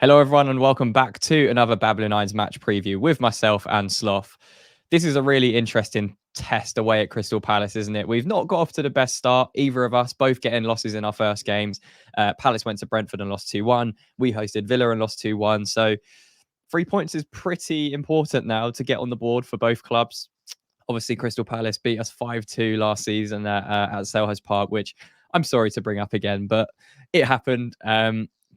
Hello, everyone, and welcome back to another Babylon 9's match preview with myself and Sloth. This is a really interesting test away at Crystal Palace, isn't it? We've not got off to the best start, either of us, both getting losses in our first games. Palace went to Brentford and lost 2-1. We hosted Villa and lost 2-1. So 3 points is pretty important now to get on the board for both clubs. Obviously, Crystal Palace beat us 5-2 last season at Selhurst Park, which I'm sorry to bring up again, but it happened.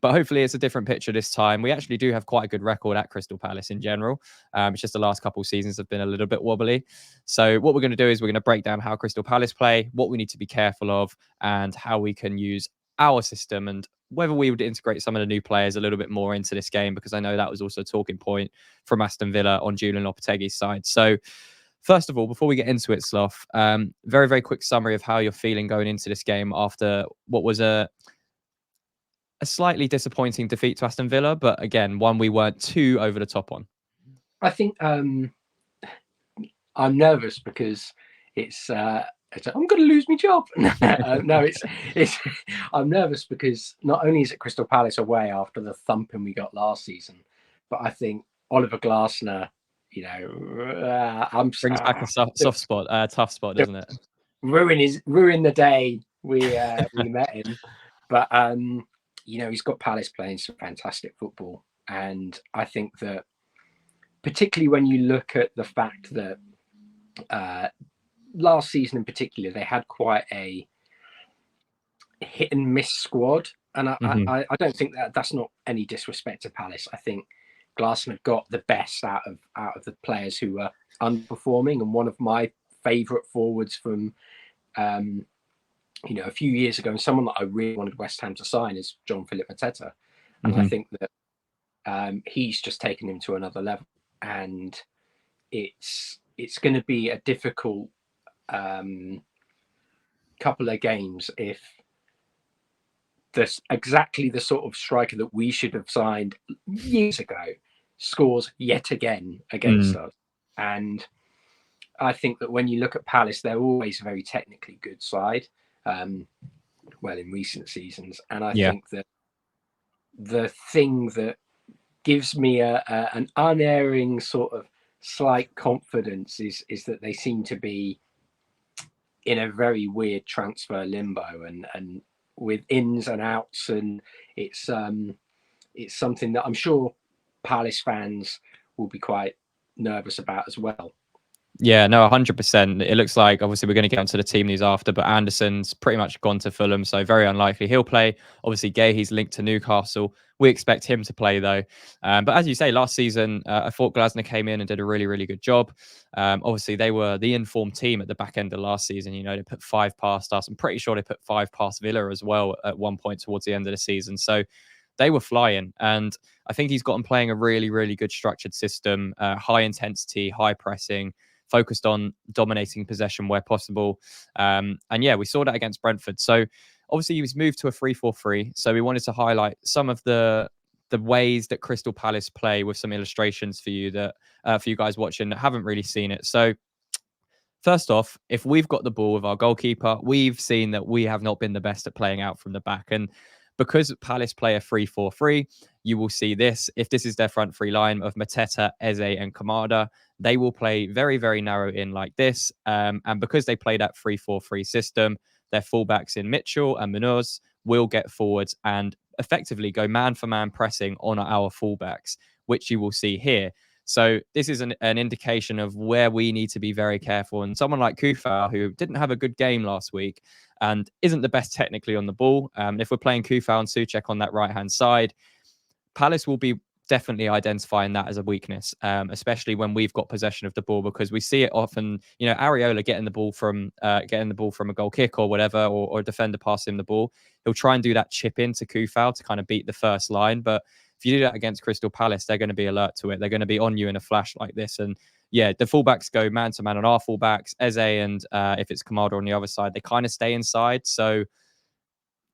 But hopefully it's a different picture this time. We actually do have quite a good record at Crystal Palace in general. It's just the last couple of seasons have been a little bit wobbly. So what we're going to do is we're going to break down how Crystal Palace play, what we need to be careful of, and how we can use our system and whether we would integrate some of the new players a little bit more into this game, because I know that was also a talking point from Aston Villa on Julen Lopetegui's side. So first of all, before we get into it, Sloth, very, very quick summary of how you're feeling going into this game after what was a slightly disappointing defeat to Aston Villa, but again, one we weren't too over the top on. I think I'm nervous because it's I'm going to lose my job. No, it's I'm nervous because not only is it Crystal Palace away after the thumping we got last season, but I think Oliver Glasner, Brings back a tough spot, doesn't it? Ruin the day we met him, but he's got Palace playing some fantastic football, and I think that particularly when you look at the fact that last season in particular they had quite a hit and miss squad, and I don't think that's not any disrespect to Palace. I think Glasner got the best out of the players who were underperforming, and one of my favourite forwards from a few years ago, and someone that I really wanted West Ham to sign is Jean-Philippe Mateta. And I think that he's just taken him to another level. And it's going to be a difficult couple of games if exactly the sort of striker that we should have signed years ago scores yet again against us. And I think that when you look at Palace, they're always a very technically good side. Well, in recent seasons, and I think that the thing that gives me an unerring sort of slight confidence is that they seem to be in a very weird transfer limbo and with ins and outs, and it's something that I'm sure Palace fans will be quite nervous about as well. Yeah, no, 100%. It looks like, obviously, we're going to get onto the team news after, but Anderson's pretty much gone to Fulham, so very unlikely he'll play. Obviously, Gahey's linked to Newcastle. We expect him to play, though. But as you say, last season, I thought Glasner came in and did a really, really good job. Obviously, they were the informed team at the back end of last season. They put 5 past us. I'm pretty sure they put 5 past Villa as well at one point towards the end of the season. So they were flying. And I think he's gotten playing a really, really good structured system, high intensity, high pressing, focused on dominating possession where possible. And yeah, we saw that against Brentford. So obviously he was moved to a 3-4-3. So we wanted to highlight some of the ways that Crystal Palace play with some illustrations for you that for you guys watching that haven't really seen it. So first off, if we've got the ball with our goalkeeper, we've seen that we have not been the best at playing out from the back. And because Palace play a 3-4-3, you will see this. If this is their front three line of Mateta, Eze, and Kamada, they will play very, very narrow in like this. And because they play that 3-4-3 system, their fullbacks in Mitchell and Munoz will get forwards and effectively go man for man pressing on our fullbacks, which you will see here. So this is an indication of where we need to be very careful. And someone like Kufau, who didn't have a good game last week and isn't the best technically on the ball, if we're playing Kufau and Souček on that right-hand side, Palace will be definitely identifying that as a weakness, especially when we've got possession of the ball, because we see it often. Areola getting the ball from a goal kick or whatever, or a defender passing him the ball. He'll try and do that chip into Kufau to kind of beat the first line. But if you do that against Crystal Palace, they're going to be alert to it. They're going to be on you in a flash like this. And yeah, the fullbacks go man to man on our fullbacks. Eze and if it's Kamada on the other side, they kind of stay inside. So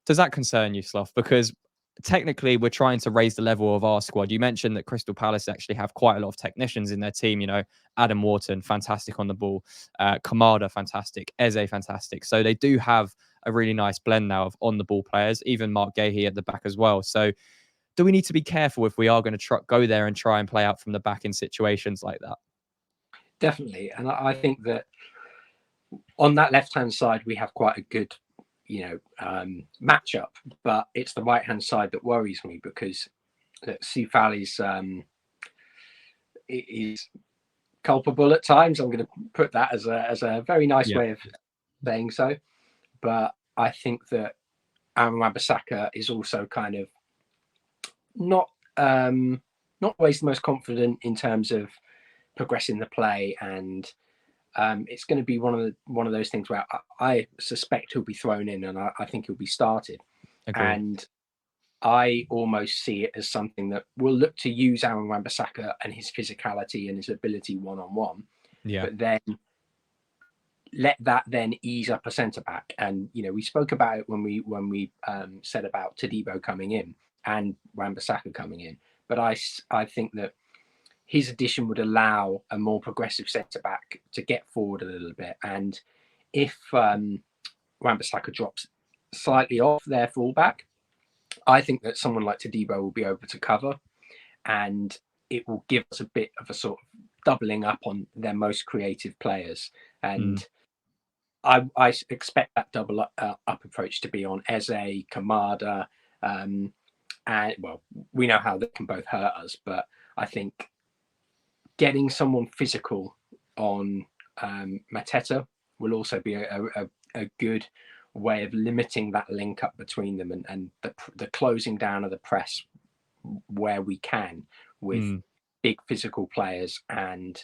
does that concern you, Sloth? Because technically we're trying to raise the level of our squad. You mentioned that Crystal Palace actually have quite a lot of technicians in their team. Adam Wharton, fantastic on the ball. Kamada, fantastic. Eze, fantastic. So they do have a really nice blend now of on the ball players, even Mark Gahey at the back as well. So do we need to be careful if we are going to go there and try and play out from the back in situations like that? Definitely. And I think that on that left-hand side, we have quite a good, matchup, but it's the right-hand side that worries me, because Soufal is culpable at times. I'm going to put that as a very nice way of saying so. But I think that Aaron Wan-Bissaka is also kind of not always the most confident in terms of progressing the play, and it's going to be one of those things where I suspect he'll be thrown in, and I think he'll be started. Agreed. And I almost see it as something that will look to use Aaron Wan-Bissaka and his physicality and his ability one-on-one, but then let that then ease up a centre back. And we spoke about it when we said about Todibo coming in and Wan-Bissaka coming in, but I think that his addition would allow a more progressive centre back to get forward a little bit. And if Wan-Bissaka drops slightly off their fullback, I think that someone like Todibo will be able to cover, and it will give us a bit of a sort of doubling up on their most creative players. And I expect that double up approach to be on Eze, Kamada, and well, we know how they can both hurt us, but I think getting someone physical on Mateta will also be a good way of limiting that link up between them, and the closing down of the press where we can with big physical players and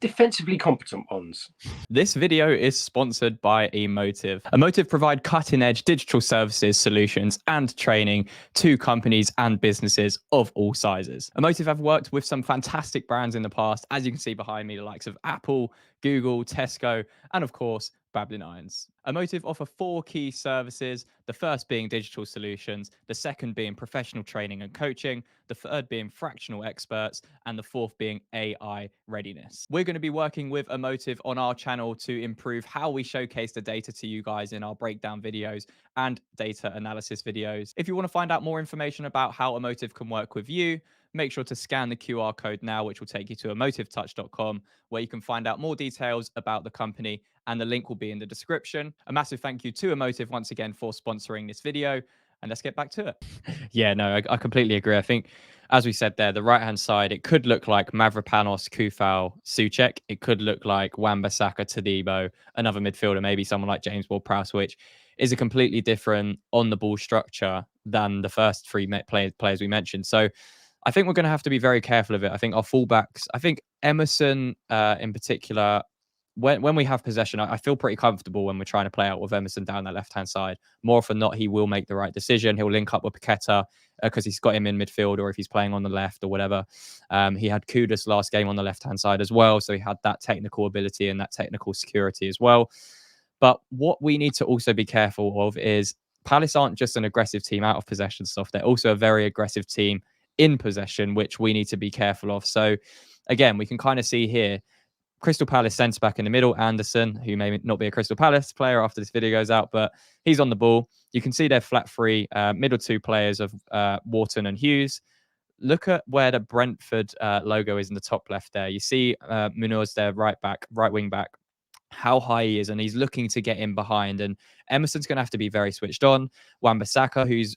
defensively competent ones. This video is sponsored by Emotive. Emotive provide cutting-edge digital services, solutions, and training to companies and businesses of all sizes. Emotive have worked with some fantastic brands in the past, as you can see behind me, the likes of Apple, Google, Tesco, and of course, Babylon Irons. Emotive offer 4 key services, the first being digital solutions, the second being professional training and coaching, the third being fractional experts, and the fourth being AI readiness. We're going to be working with Emotive on our channel to improve how we showcase the data to you guys in our breakdown videos and data analysis videos. If you want to find out more information about how Emotive can work with you, make sure to scan the QR code now, which will take you to emotivetouch.com, where you can find out more details about the company, and the link will be in the description. A massive thank you to Emotive once again for sponsoring this video, and let's get back to it. Yeah, no, I completely agree. I think, as we said there, the right-hand side, it could look like Mavropanos, Kufal, Souček. It could look like Wan-Bissaka, Todibo, another midfielder, maybe someone like James Ward-Prowse, which is a completely different on-the-ball structure than the first 3 players we mentioned. So I think we're going to have to be very careful of it. I think our fullbacks, I think Emerson in particular, when we have possession, I feel pretty comfortable when we're trying to play out with Emerson down that left-hand side. More often than not, he will make the right decision. He'll link up with Paqueta because he's got him in midfield, or if he's playing on the left or whatever. He had Kudus last game on the left-hand side as well, so he had that technical ability and that technical security as well. But what we need to also be careful of is Palace aren't just an aggressive team out of possession stuff. They're also a very aggressive team in possession, which we need to be careful of. So again, we can kind of see here, Crystal Palace centre back in the middle, Anderson, who may not be a Crystal Palace player after this video goes out, but he's on the ball. You can see they're flat free, middle 2 players of Wharton and Hughes. Look at where the Brentford logo is in the top left there. You see Munoz there, right wing back, how high he is, and he's looking to get in behind. And Emerson's going to have to be very switched on. Wan-Bissaka, who's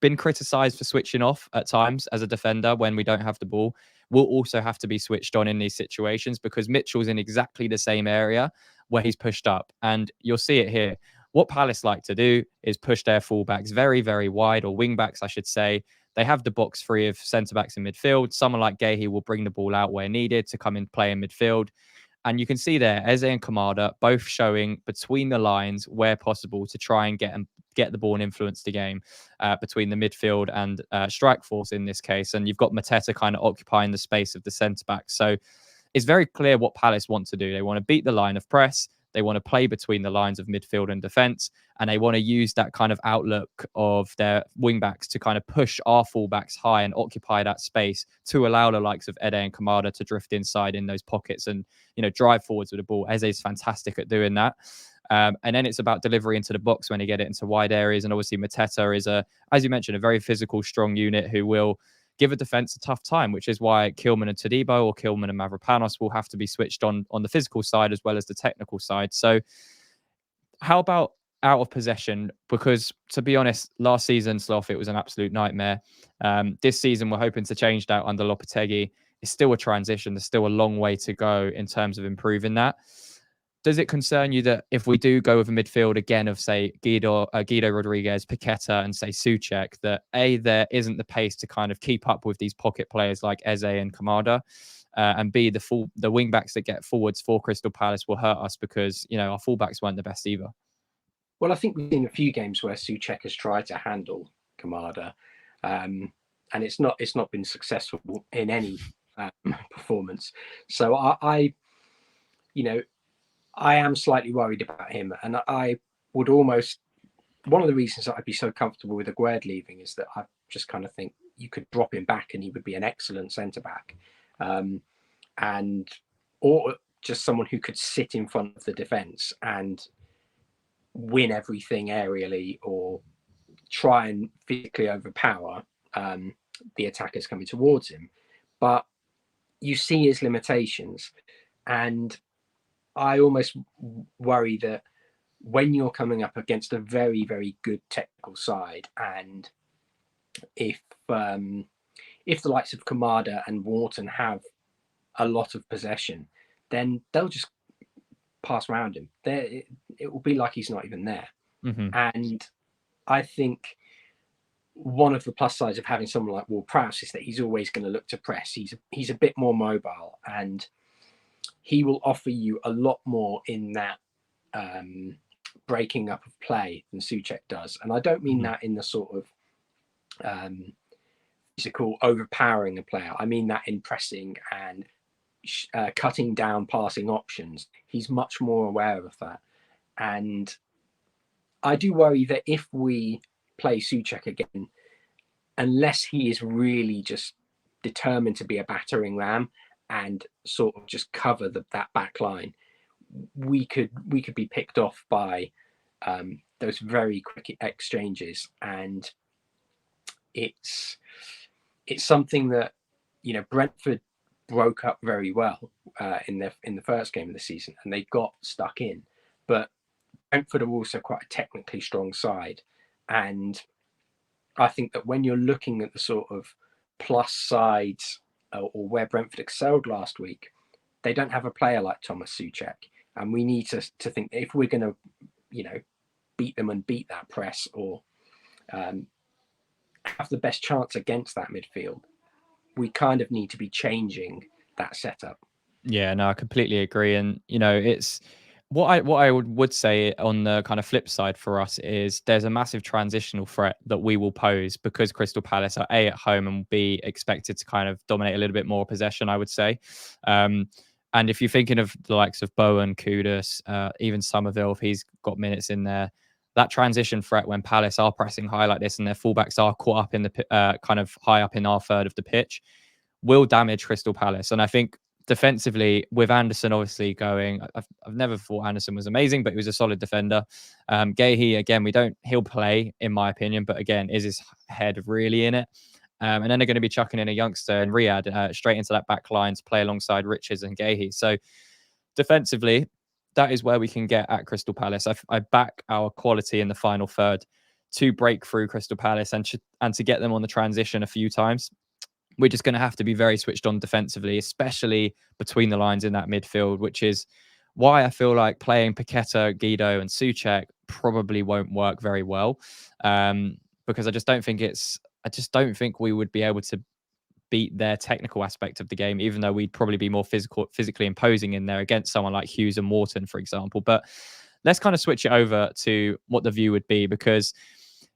been criticised for switching off at times as a defender when we don't have the ball, will also have to be switched on in these situations, because Mitchell's in exactly the same area where he's pushed up. And you'll see it here. What Palace like to do is push their fullbacks very, very wide, or wing backs, I should say. They have the box free of centre-backs in midfield. Someone like Gahey will bring the ball out where needed to come and play in midfield. And you can see there, Eze and Kamada both showing between the lines where possible to try and get the ball and influence the game between the midfield and strike force in this case. And you've got Mateta kind of occupying the space of the centre-back. So it's very clear what Palace want to do. They want to beat the line of press. They want to play between the lines of midfield and defence, and they want to use that kind of outlook of their wing-backs to kind of push our full-backs high and occupy that space to allow the likes of Ede and Kamada to drift inside in those pockets and, drive forwards with the ball. Eze is fantastic at doing that. And then it's about delivery into the box when you get it into wide areas. And obviously Mateta is, as you mentioned, a very physical, strong unit who will give a defense a tough time, which is why Kilman and Todibo or Kilman and Mavropanos will have to be switched on the physical side as well as the technical side. So how about out of possession? Because to be honest, last season, Sloth, it was an absolute nightmare. This season, we're hoping to change that under Lopetegui. It's still a transition. There's still a long way to go in terms of improving that. Does it concern you that if we do go with a midfield again of, say, Guido Rodriguez, Paqueta, and say Souček, that A, there isn't the pace to kind of keep up with these pocket players like Eze and Kamada, and B, the wing backs that get forwards for Crystal Palace will hurt us because, you know, our fullbacks weren't the best either. Well, I think we've seen a few games where Souček has tried to handle Kamada, and it's not been successful in any performance. So I am slightly worried about him, and I would almost, one of the reasons that I'd be so comfortable with Aguerd leaving is that I just kind of think you could drop him back and he would be an excellent centre back, or just someone who could sit in front of the defence and win everything aerially or try and physically overpower the attackers coming towards him. But you see his limitations, and I almost worry that when you're coming up against a very, very good technical side, and if the likes of Kamada and Wharton have a lot of possession, then they'll just pass around him. It will be like he's not even there. Mm-hmm. And I think one of the plus sides of having someone like Ward-Prowse is that he's always going to look to press. He's a bit more mobile, and he will offer you a lot more in that breaking up of play than Souček does. And I don't mean that in the sort of physical overpowering a player. I mean that in pressing and cutting down passing options. He's much more aware of that. And I do worry that if we play Souček again, unless he is really just determined to be a battering ram and sort of just cover that back line, we could be picked off by those very quick exchanges. And it's something that, you know, Brentford broke up very well in the first game of the season, and they got stuck in. But Brentford are also quite a technically strong side, and I think that when you're looking at the sort of plus sides or where Brentford excelled last week, they don't have a player like Thomas Souček, and we need to think that if we're going to, you know, beat them and beat that press, or have the best chance against that midfield, we kind of need to be changing that setup. Yeah, no, I completely agree. And, you know, it's what I would say on the kind of flip side for us is there's a massive transitional threat that we will pose because Crystal Palace are A, at home, and be expected to kind of dominate a little bit more possession, I would say. And if you're thinking of the likes of Bowen, Kudus, even Somerville, if he's got minutes in there, that transition threat when Palace are pressing high like this and their fullbacks are caught up in the kind of high up in our third of the pitch will damage Crystal Palace. And I think defensively, with Anderson obviously going, I've never thought Anderson was amazing, but he was a solid defender. Gahey, again, he'll play, in my opinion, but again, is his head really in it? And then they're going to be chucking in a youngster and Riyad straight into that back line to play alongside Richards and Gahey. So defensively, that is where we can get at Crystal Palace. I back our quality in the final third to break through Crystal Palace and to get them on the transition a few times. We're just going to have to be very switched on defensively, especially between the lines in that midfield, which is why I feel like playing Paqueta, Guido, and Souček probably won't work very well, because I just don't think we would be able to beat their technical aspect of the game, even though we'd probably be more physically imposing in there against someone like Hughes and Wharton, for example. But let's kind of switch it over to what the view would be, because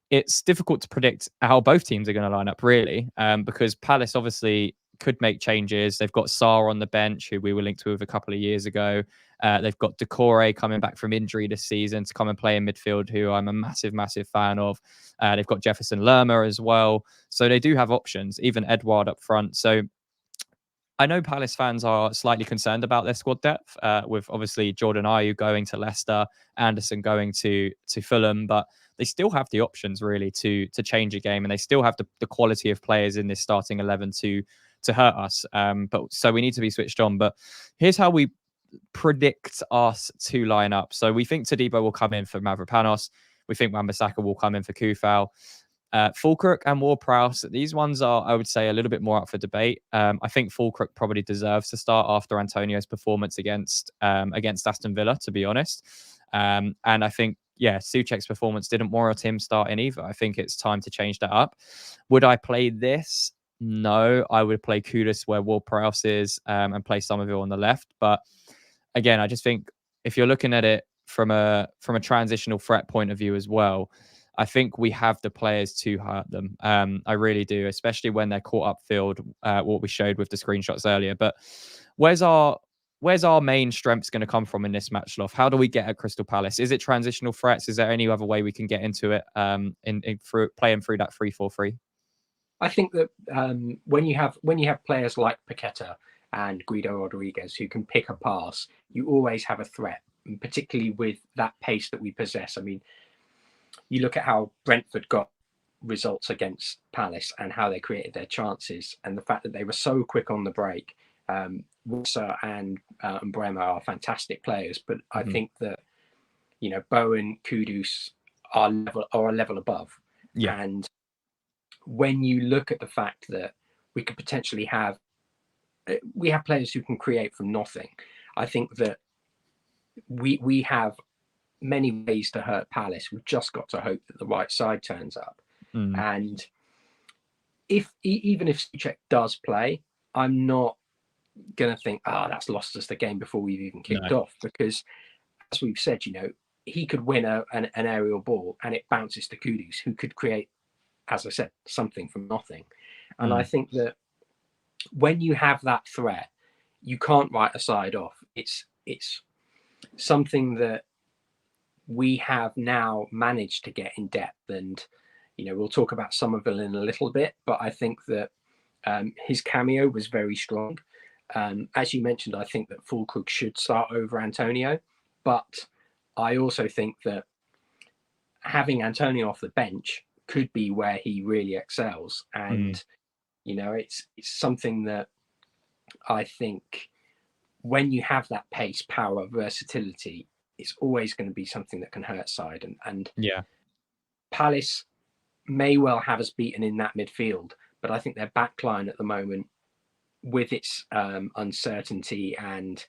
it's difficult to predict how both teams are going to line up, really, because Palace obviously could make changes. They've got Sarr on the bench, who we were linked with a couple of years ago. They've got Decore coming back from injury this season to come and play in midfield, who I'm a massive, massive fan of. They've got Jefferson Lerma as well. So they do have options, even Edouard up front. So I know Palace fans are slightly concerned about their squad depth, with obviously Jordan Ayew going to Leicester, Anderson going to Fulham, but they still have the options really to change a game, and they still have the quality of players in this starting 11 to hurt us. But so we need to be switched on. But here's how we predict us to line up. So we think Todibo will come in for Mavropanos. We think Wan-Bissaka will come in for Kufal. Fulkrug and Ward-Prowse, these ones are, I would say, a little bit more up for debate. I think Fulkrug probably deserves to start after Antonio's performance against Aston Villa, to be honest. And I think, yeah, Souček's performance didn't warrant him starting either. I think it's time to change that up. Would I play this? No, I would play Kudus where Ward-Prowse is, and play Somerville on the left. But again, I just think if you're looking at it from a transitional threat point of view as well, I think we have the players to hurt them. I really do, especially when they're caught upfield, what we showed with the screenshots earlier. But where's our main strengths going to come from in this match, Lof? How do we get at Crystal Palace? Is it transitional threats? Is there any other way we can get into it, in through playing through that 3-4-3? I think that when you have players like Paqueta and Guido Rodriguez who can pick a pass, you always have a threat, and particularly with that pace that we possess. I mean, you look at how Brentford got results against Palace and how they created their chances, and the fact that they were so quick on the break. Wissa and Bremer are fantastic players, but I think that Bowen, Kudus are a level above. Yeah. And when you look at the fact that we could potentially have players who can create from nothing, I think that we have many ways to hurt Palace. We've just got to hope that the right side turns up. And even if Souček does play, I'm not going to think, that's lost us the game before we've even kicked off, because as we've said, he could win an aerial ball and it bounces to Kudus, who could create, as I said, something from nothing. And I think that when you have that threat, you can't write a side off. It's something that we have now managed to get in depth, and we'll talk about Somerville in a little bit, but I think that his cameo was very strong. As you mentioned, I think that Fulkrug should start over Antonio, but I also think that having Antonio off the bench could be where he really excels. And it's something that I think when you have that pace, power, versatility, it's always going to be something that can hurt side. And Palace may well have us beaten in that midfield, but I think their backline at the moment, with its uncertainty and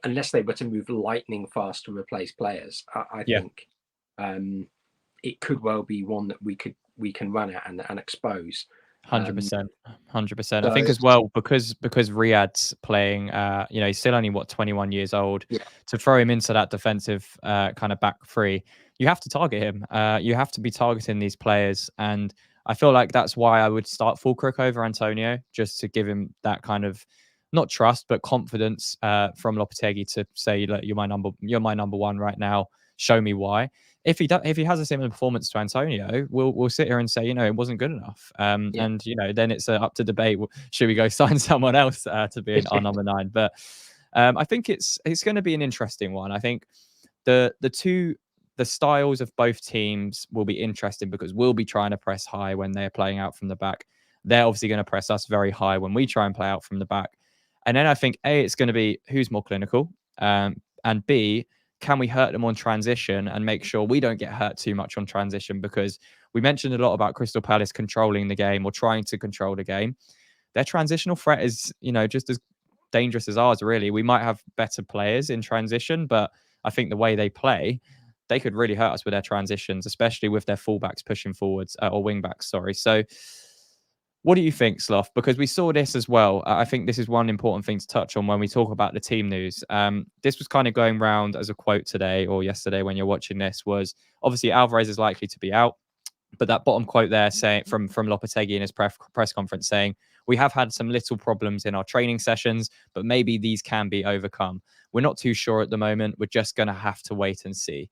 unless they were to move lightning fast to replace players, I think it could well be one that we can run at and expose. 100%. I think as well, because Riyad's playing, he's still only 21 years old. To throw him into that defensive kind of back three, you have to target him. You have to be targeting these players, and I feel like that's why I would start Fulkrug over Antonio, just to give him that kind of not trust but confidence from Lopetegui to say, look, you're my number one right now. Show me why. If he has a similar performance to Antonio, we'll sit here and say, it wasn't good enough. And then it's up to debate. Should we go sign someone else to be our number 9? But I think it's going to be an interesting one. I think the styles of both teams will be interesting because we'll be trying to press high when they're playing out from the back. They're obviously going to press us very high when we try and play out from the back. And then I think A, it's going to be who's more clinical, and B, can we hurt them on transition and make sure we don't get hurt too much on transition? Because we mentioned a lot about Crystal Palace controlling the game or trying to control the game. Their transitional threat is, just as dangerous as ours, really. We might have better players in transition, but I think the way they play, they could really hurt us with their transitions, especially with their fullbacks pushing forwards, or wingbacks, sorry. So what do you think, Sloth? Because we saw this as well. I think this is one important thing to touch on when we talk about the team news. This was kind of going round as a quote today or yesterday when you're watching this, was obviously Alvarez is likely to be out. But that bottom quote there saying from Lopetegui in his press conference saying, we have had some little problems in our training sessions, but maybe these can be overcome. We're not too sure at the moment. We're just going to have to wait and see.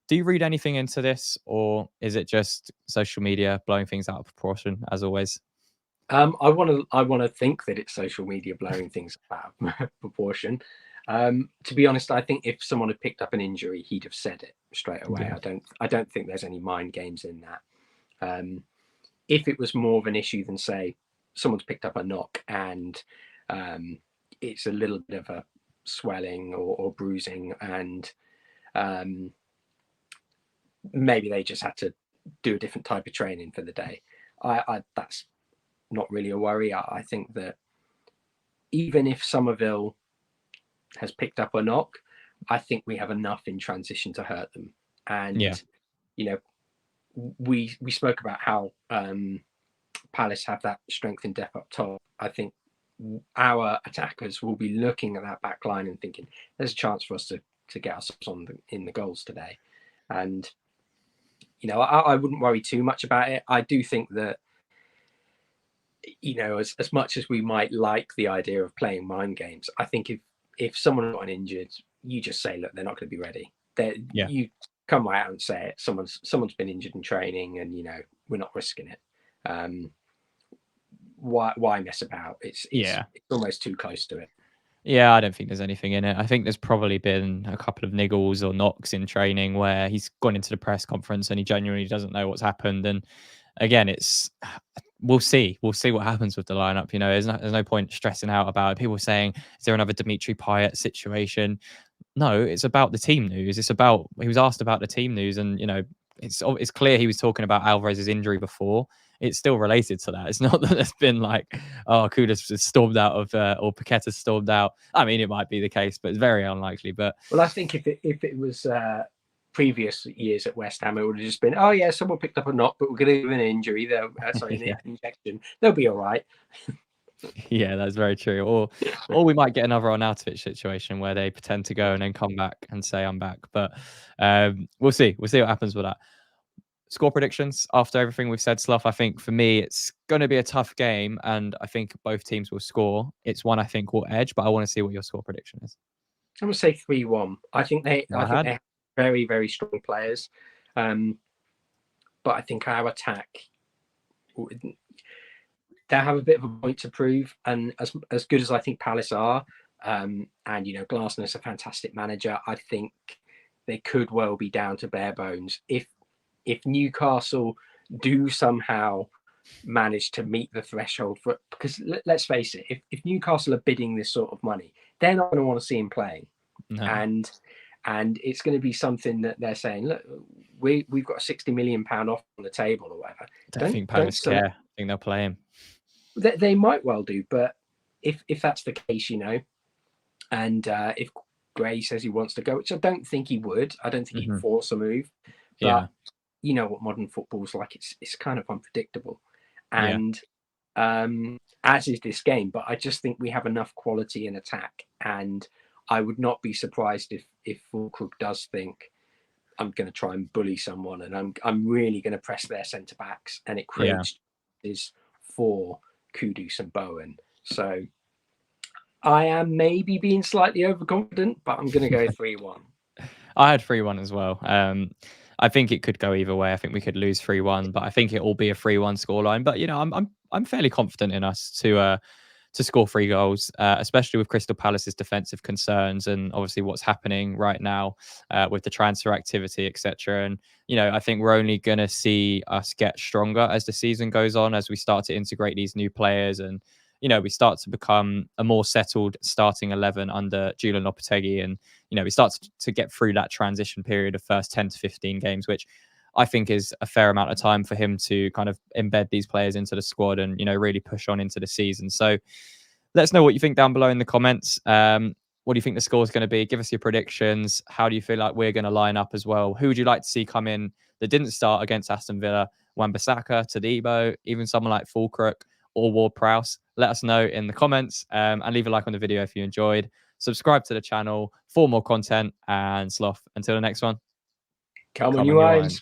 Do you read anything into this, or is it just social media blowing things out of proportion as always? I want to think that it's social media blowing things out of proportion. To be honest, I think if someone had picked up an injury, he'd have said it straight away. Yeah. I don't think there's any mind games in that. If it was more of an issue than, say, someone's picked up a knock and it's a little bit of a swelling or bruising, and maybe they just had to do a different type of training for the day, that's not really a worry. I think that even if Somerville has picked up a knock, I think we have enough in transition to hurt them. And you know, we spoke about how Palace have that strength and depth up top. I think our attackers will be looking at that back line and thinking, there's a chance for us to get ourselves in the goals today. And I wouldn't worry too much about it. I do think that, as much as we might like the idea of playing mind games, I think if someone got injured, you just say, look, they're not going to be ready. You come right out and say it. Someone's been injured in training, and we're not risking it. Why mess about? It's almost too close to it. Yeah, I don't think there's anything in it. I think there's probably been a couple of niggles or knocks in training where he's gone into the press conference and he genuinely doesn't know what's happened. And again, we'll see. We'll see what happens with the lineup. There's no point stressing out about it. People saying, is there another Dimitri Payet situation? No, it's about the team news. He was asked about the team news, and it's clear he was talking about Alvarez's injury before. It's still related to that. It's not that it's been like, oh, Kudus has stormed out of or Paqueta's stormed out. I mean, it might be the case, but it's very unlikely. But well, I think if it was previous years at West Ham, it would have just been, oh yeah, someone picked up a knock, but we're going to give an injury. An injection. They'll be all right. Yeah, that's very true. Or we might get another Arnautovic situation where they pretend to go and then come back and say I'm back. But we'll see. We'll see what happens with that. Score predictions after everything we've said, Slough. I think for me, it's going to be a tough game, and I think both teams will score. It's one I think will edge, but I want to see what your score prediction is. I'm going to say 3-1. I think they have very, very strong players, but I think our attack, they have a bit of a point to prove. And as good as I think Palace are, and Glasner's a fantastic manager, I think they could well be down to bare bones. If Newcastle do somehow manage to meet the threshold because let's face it, if Newcastle are bidding this sort of money, they're not going to want to see him playing. No. And it's going to be something that they're saying, look, we've got a £60 million offer on the table or whatever. I don't think Palace care. I think they'll play him. They might well do, but if that's the case, and if Gray says he wants to go, which I don't think he would, I don't think he'd force a move. But you know what modern football's like, it's kind of unpredictable. And as is this game, but I just think we have enough quality in attack, and I would not be surprised if Fulkrug does think, I'm going to try and bully someone, and I'm really going to press their centre backs, and it creates is for Kudus and Bowen. So I am maybe being slightly overconfident, but I'm going to go 3-1. I had 3-1 as well. I think it could go either way. I think we could lose 3-1, but I think it will be a 3-1 scoreline. But I'm fairly confident in us to score 3 goals, especially with Crystal Palace's defensive concerns and obviously what's happening right now with the transfer activity, etc. And I think we're only going to see us get stronger as the season goes on, as we start to integrate these new players and we start to become a more settled starting 11 under Julen Lopetegui, and we start to get through that transition period of first 10 to 15 games, which I think is a fair amount of time for him to kind of embed these players into the squad and, really push on into the season. So let us know what you think down below in the comments. What do you think the score is going to be? Give us your predictions. How do you feel like we're going to line up as well? Who would you like to see come in that didn't start against Aston Villa? Wan-Bissaka, Todibo, even someone like Fulkrug or Ward-Prowse? Let us know in the comments, and leave a like on the video if you enjoyed. Subscribe to the channel for more content, and Sloth, until the next one. Come on, you eyes.